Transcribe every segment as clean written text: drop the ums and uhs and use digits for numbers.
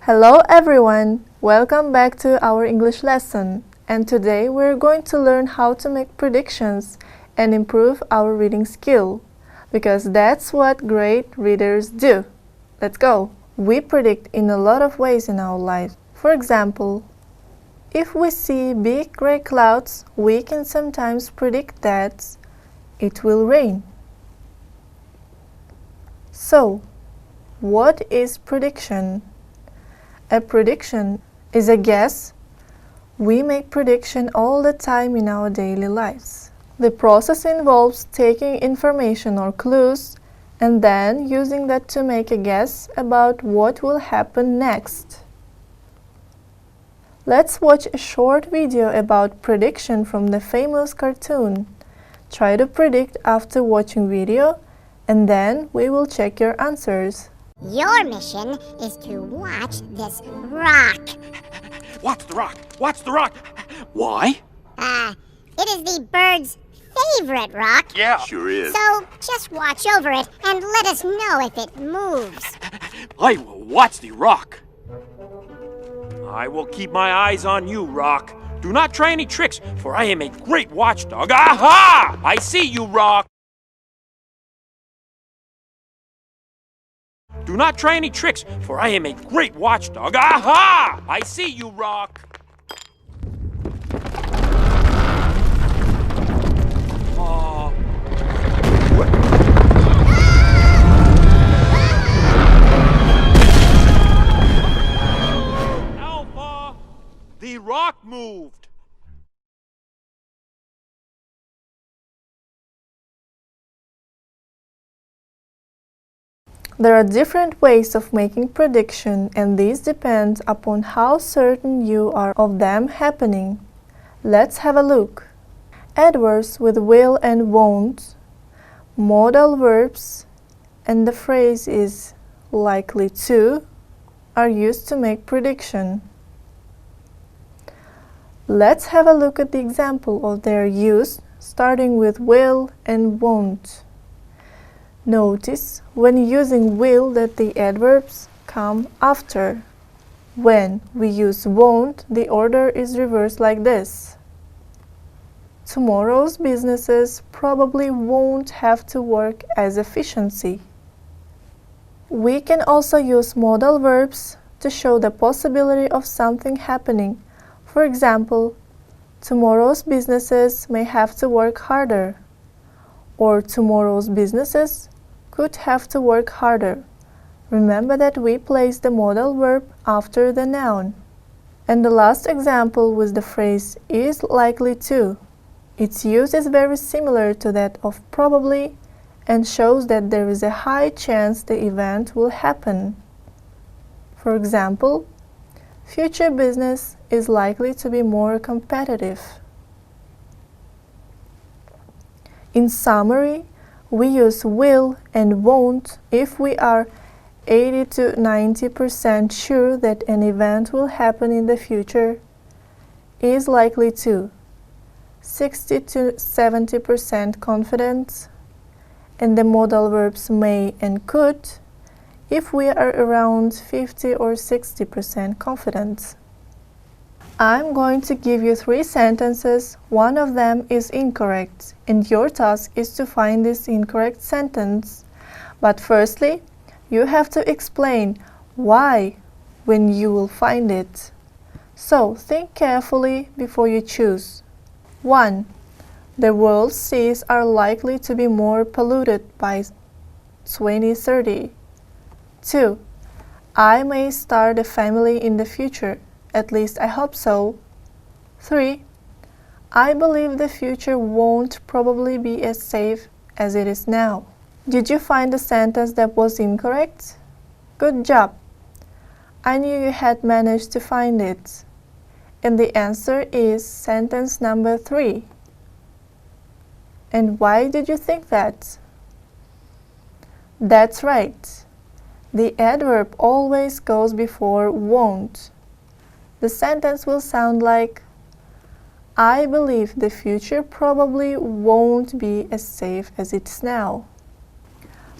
Hello everyone! Welcome back to our English lesson. And today we're going to learn how to make predictions and improve our reading skill. Because that's what great readers do. Let's go! We predict in a lot of ways in our life. For example, if we see big gray clouds, we can sometimes predict that it will rain. So, what is prediction? A prediction is a guess. We make prediction all the time in our daily lives. The process involves taking information or clues and then using that to make a guess about what will happen next. Let's watch a short video about prediction from the famous cartoon. Try to predict after watching video and then we will check your answers. Your mission is to watch this rock. Watch the rock! Watch the rock! Why? It is the bird's favorite rock. Yeah, sure is. So just watch over it and let us know if it moves. I will watch the rock. I will keep my eyes on you, Rock. Do not try any tricks, for I am a great watchdog. Aha! I see you, Rock. Do not try any tricks, for I am a great watchdog. Aha! I see you, Rock. Alpha! The rock moved. There are different ways of making prediction, and these depend upon how certain you are of them happening. Let's have a look. Adverbs with will and won't, modal verbs, and the phrase is likely to are used to make prediction. Let's have a look at the example of their use, starting with will and won't. Notice when using will that the adverbs come after. When we use won't, the order is reversed like this. Tomorrow's businesses probably won't have to work as efficiently. We can also use modal verbs to show the possibility of something happening. For example, tomorrow's businesses may have to work harder, or tomorrow's businesses could have to work harder. Remember that we place the modal verb after the noun. And the last example was the phrase is likely to. Its use is very similar to that of probably and shows that there is a high chance the event will happen. For example, future business is likely to be more competitive. In summary, we use will and won't if we are 80 to 90% sure that an event will happen in the future, is likely to, 60 to 70% confident, and the modal verbs may and could if we are around 50 or 60% confident. I'm going to give you 3 sentences. One of them is incorrect, and your task is to find this incorrect sentence. But firstly, you have to explain why when you will find it. So think carefully before you choose. 1. The world's seas are likely to be more polluted by 2030. 2. I may start a family in the future. At least I hope so. 3. I believe the future won't probably be as safe as it is now. Did you find the sentence that was incorrect? Good job! I knew you had managed to find it. And the answer is sentence number 3. And why did you think that? That's right. The adverb always goes before won't. The sentence will sound like, I believe the future probably won't be as safe as it is now.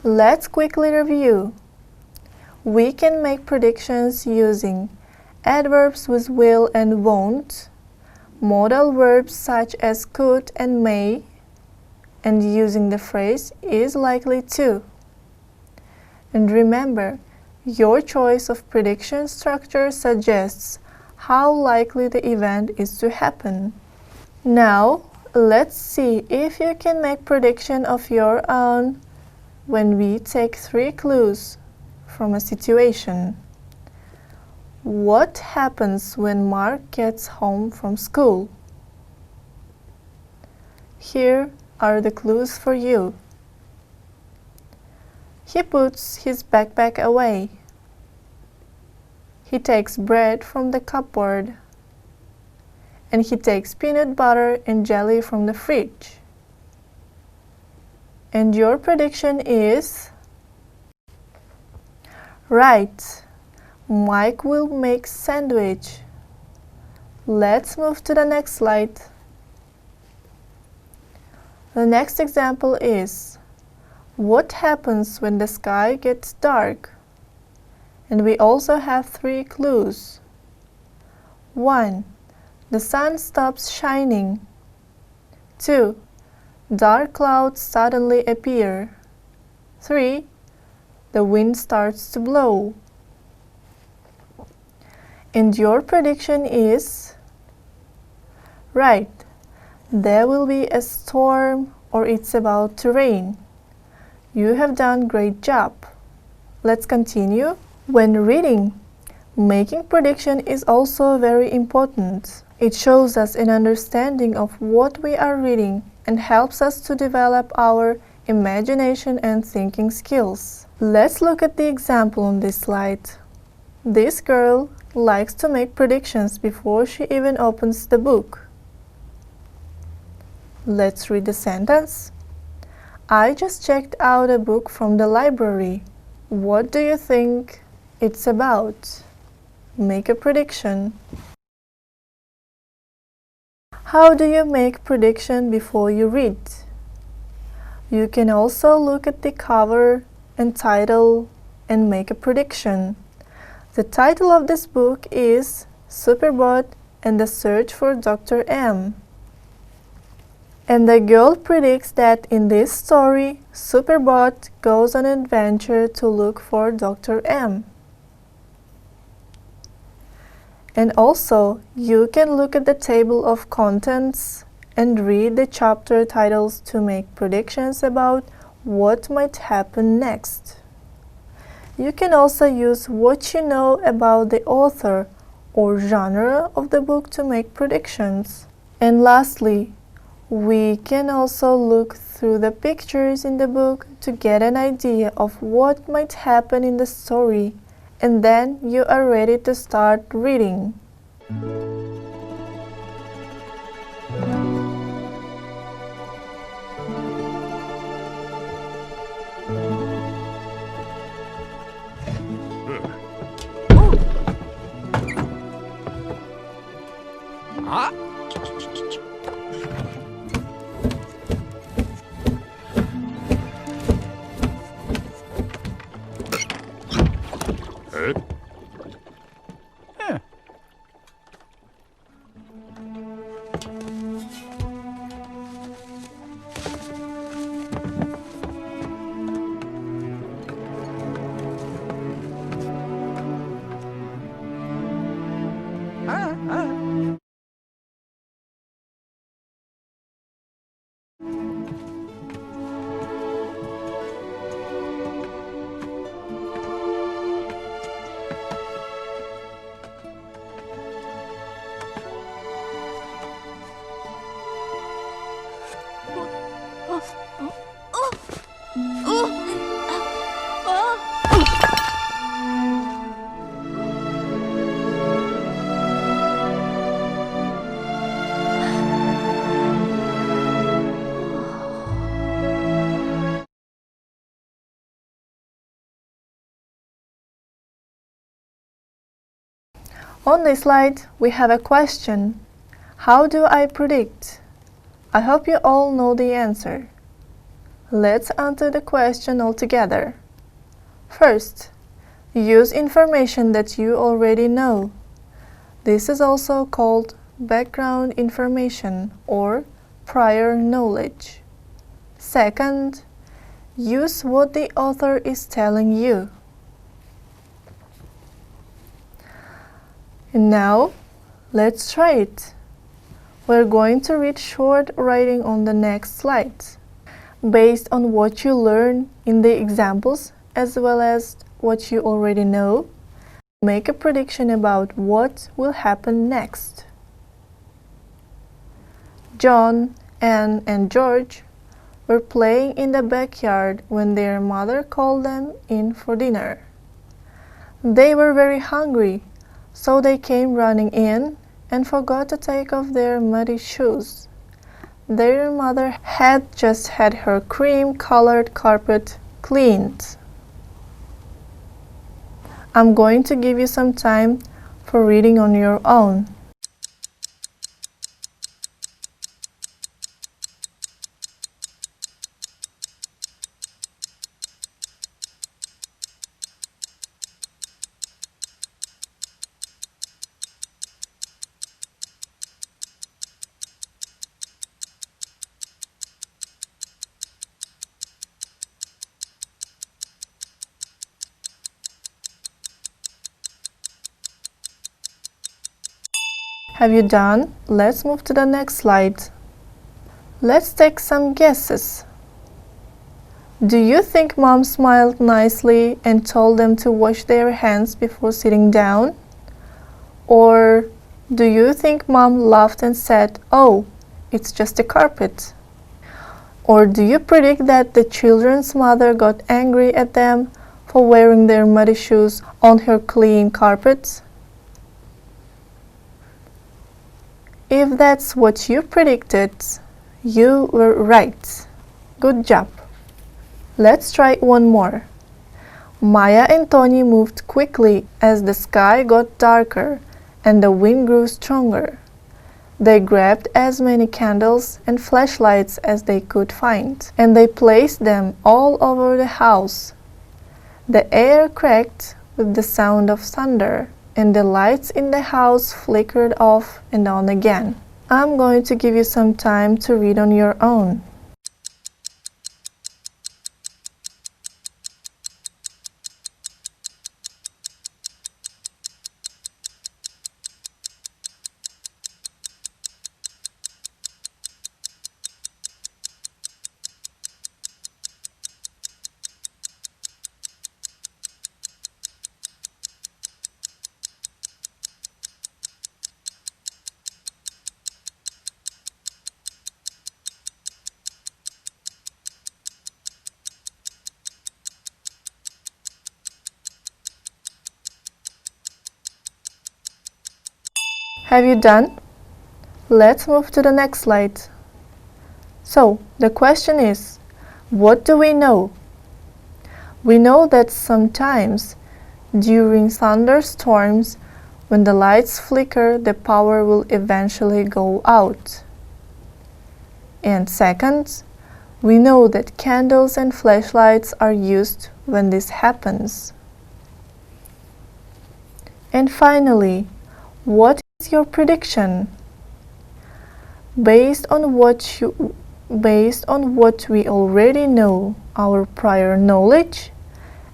Let's quickly review. We can make predictions using adverbs with will and won't, modal verbs such as could and may, and using the phrase is likely to. And remember, your choice of prediction structure suggests how likely the event is to happen. Now, let's see if you can make prediction of your own when we take 3 clues from a situation. What happens when Mark gets home from school? Here are the clues for you. He puts his backpack away. He takes bread from the cupboard. And he takes peanut butter and jelly from the fridge. And your prediction is right. Mike will make sandwich. Let's move to the next slide. The next example is, what happens when the sky gets dark? And we also have 3 clues. 1. The sun stops shining. 2. Dark clouds suddenly appear. 3. The wind starts to blow. And your prediction is right. There will be a storm or it's about to rain. You have done great job. Let's continue. When reading, making prediction is also very important. It shows us an understanding of what we are reading and helps us to develop our imagination and thinking skills. Let's look at the example on this slide. This girl likes to make predictions before she even opens the book. Let's read the sentence. I just checked out a book from the library. What do you think it's about? Make a prediction. How do you make prediction before you read? You can also look at the cover and title and make a prediction. The title of this book is Superbot and the Search for Dr. M. And the girl predicts that in this story, Superbot goes on an adventure to look for Dr. M. And also, you can look at the table of contents and read the chapter titles to make predictions about what might happen next. You can also use what you know about the author or genre of the book to make predictions. And lastly, we can also look through the pictures in the book to get an idea of what might happen in the story, and then you are ready to start reading. On this slide, we have a question. How do I predict? I hope you all know the answer. Let's answer the question all together. First, Use information that you already know. This is also called background information or prior knowledge. Second, use what the author is telling you. And now, let's try it. We're going to read short writing on the next slide. Based on what you learn in the examples as well as what you already know, make a prediction about what will happen next. John, Anne, and George were playing in the backyard when their mother called them in for dinner. They were very hungry, so they came running in and forgot to take off their muddy shoes. Their mother had just had her cream-colored carpet cleaned. I'm going to give you some time for reading on your own. Have you done? Let's move to the next slide. Let's take some guesses. Do you think Mom smiled nicely and told them to wash their hands before sitting down? Or do you think Mom laughed and said, "Oh, it's just a carpet"? Or do you predict that the children's mother got angry at them for wearing their muddy shoes on her clean carpet? If that's what you predicted, you were right. Good job. Let's try one more. Maya and Tony moved quickly as the sky got darker and the wind grew stronger. They grabbed as many candles and flashlights as they could find, and they placed them all over the house. The air cracked with the sound of thunder, and the lights in the house flickered off and on again. I'm going to give you some time to read on your own. Have you done? Let's move to the next slide. So, the question is, what do we know? We know that sometimes, during thunderstorms, when the lights flicker, the power will eventually go out. And second, we know that candles and flashlights are used when this happens. And finally, what is your prediction? Based on what we already know, our prior knowledge,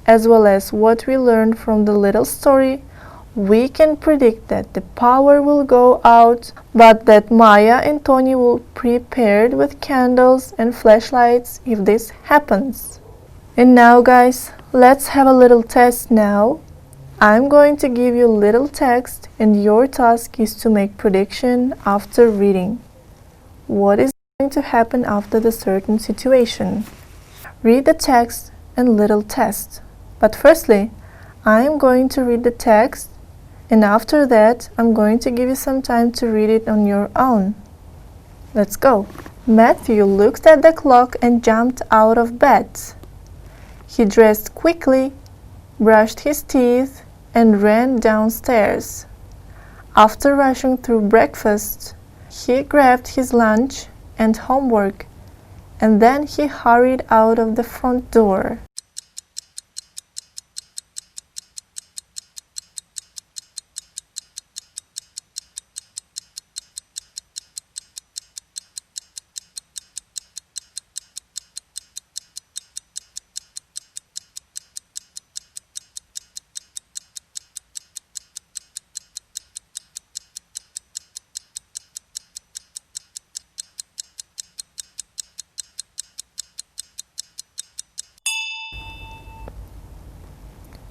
as well as what we learned from the little story, we can predict that the power will go out, but that Maya and Tony will be prepared with candles and flashlights if this happens. And now guys, let's have a little test now. I'm going to give you little text and your task is to make prediction after reading. What is going to happen after the certain situation? Read the text and little test. But firstly, I'm going to read the text and after that I'm going to give you some time to read it on your own. Let's go. Matthew looked at the clock and jumped out of bed. He dressed quickly, brushed his teeth, and ran downstairs. After rushing through breakfast, he grabbed his lunch and homework, and then he hurried out of the front door.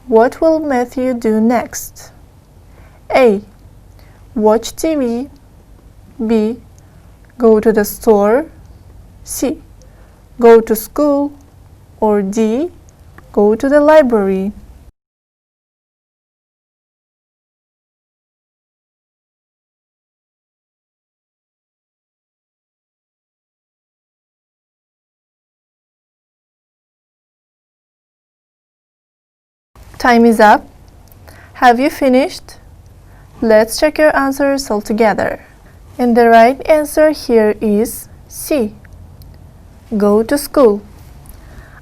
What will Matthew do next? A. Watch TV. B. Go to the store. C. Go to school. Or D. Go to the library. Time is up. Have you finished? Let's check your answers all together. And the right answer here is C. Go to school.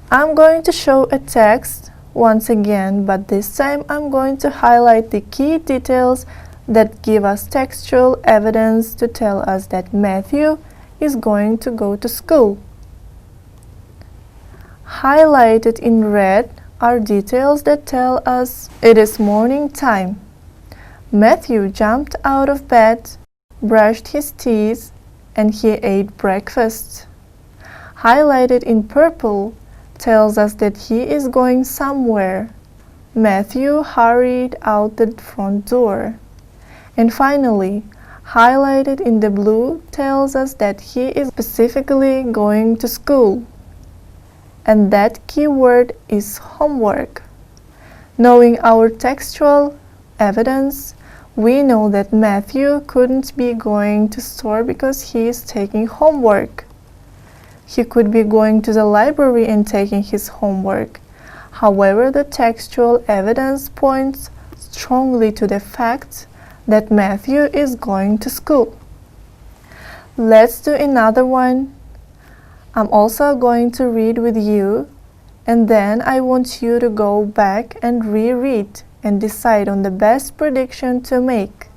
I'm going to show a text once again, but this time I'm going to highlight the key details that give us textual evidence to tell us that Matthew is going to go to school. Highlighted in red are details that tell us it is morning time. Matthew jumped out of bed, brushed his teeth, and he ate breakfast. Highlighted in purple tells us that he is going somewhere. Matthew hurried out the front door. And finally, highlighted in the blue tells us that he is specifically going to school. And that key word is homework. Knowing our textual evidence, we know that Matthew couldn't be going to store because he is taking homework. He could be going to the library and taking his homework. However, the textual evidence points strongly to the fact that Matthew is going to school. Let's do another one. I'm also going to read with you, and then I want you to go back and reread and decide on the best prediction to make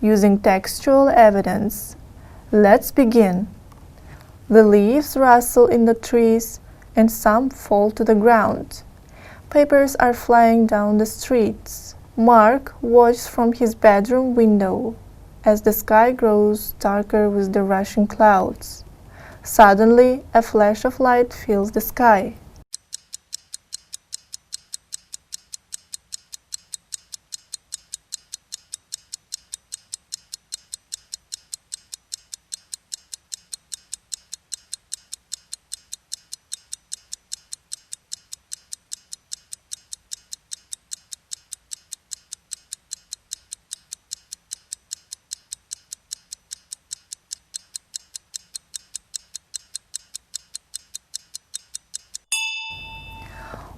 using textual evidence. Let's begin. The leaves rustle in the trees and some fall to the ground. Papers are flying down the streets. Mark watches from his bedroom window as the sky grows darker with the rushing clouds. Suddenly, a flash of light fills the sky.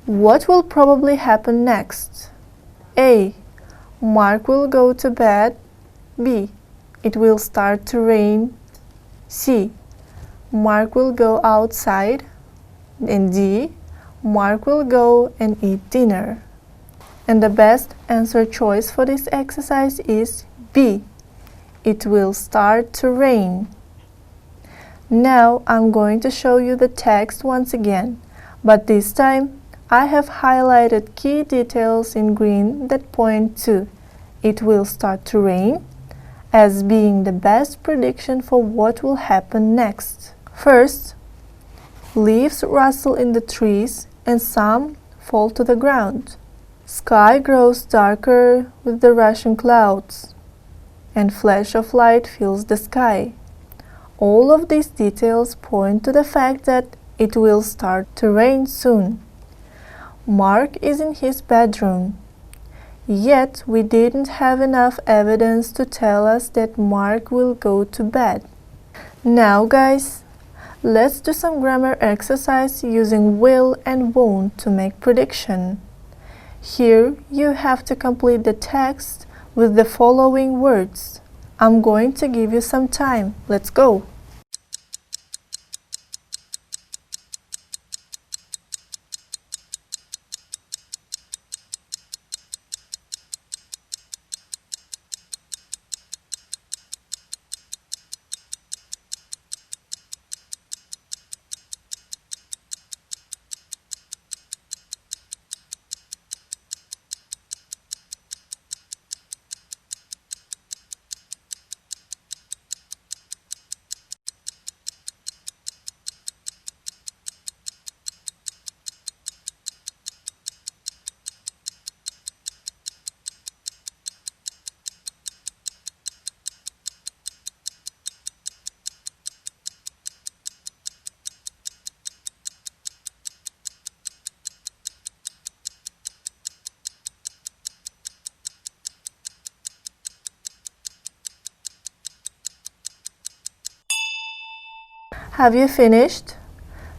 What will probably happen next? A. Mark will go to bed. B. It will start to rain. C. Mark will go outside. And D. Mark will go and eat dinner. And the best answer choice for this exercise is B. It will start to rain. Now I'm going to show you the text once again, but this time I have highlighted key details in green that point to it will start to rain as being the best prediction for what will happen next. First, leaves rustle in the trees and some fall to the ground. Sky grows darker with the rushing clouds, and flash of light fills the sky. All of these details point to the fact that it will start to rain soon. Mark is in his bedroom, yet we didn't have enough evidence to tell us that Mark will go to bed. Now guys, let's do some grammar exercise using will and won't to make prediction. Here you have to complete the text with the following words. I'm going to give you some time. Let's go! Have you finished?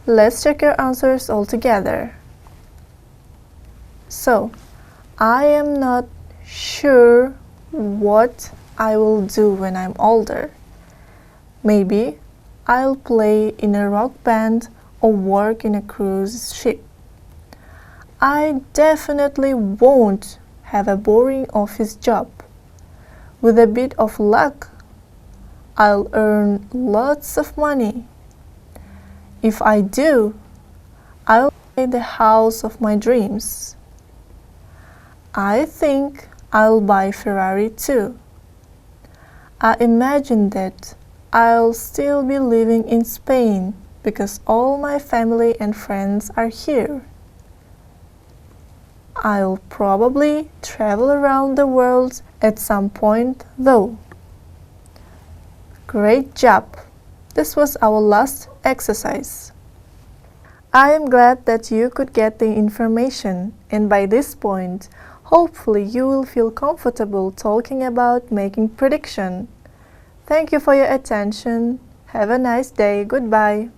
Let's check your answers all together. So, I am not sure what I will do when I'm older. Maybe I'll play in a rock band or work in a cruise ship. I definitely won't have a boring office job. With a bit of luck, I'll earn lots of money. If I do, I'll buy the house of my dreams. I think I'll buy Ferrari too. I imagine that I'll still be living in Spain because all my family and friends are here. I'll probably travel around the world at some point though. Great job! This was our last exercise. I am glad that you could get the information, and by this point, hopefully you will feel comfortable talking about making prediction. Thank you for your attention. Have a nice day. Goodbye.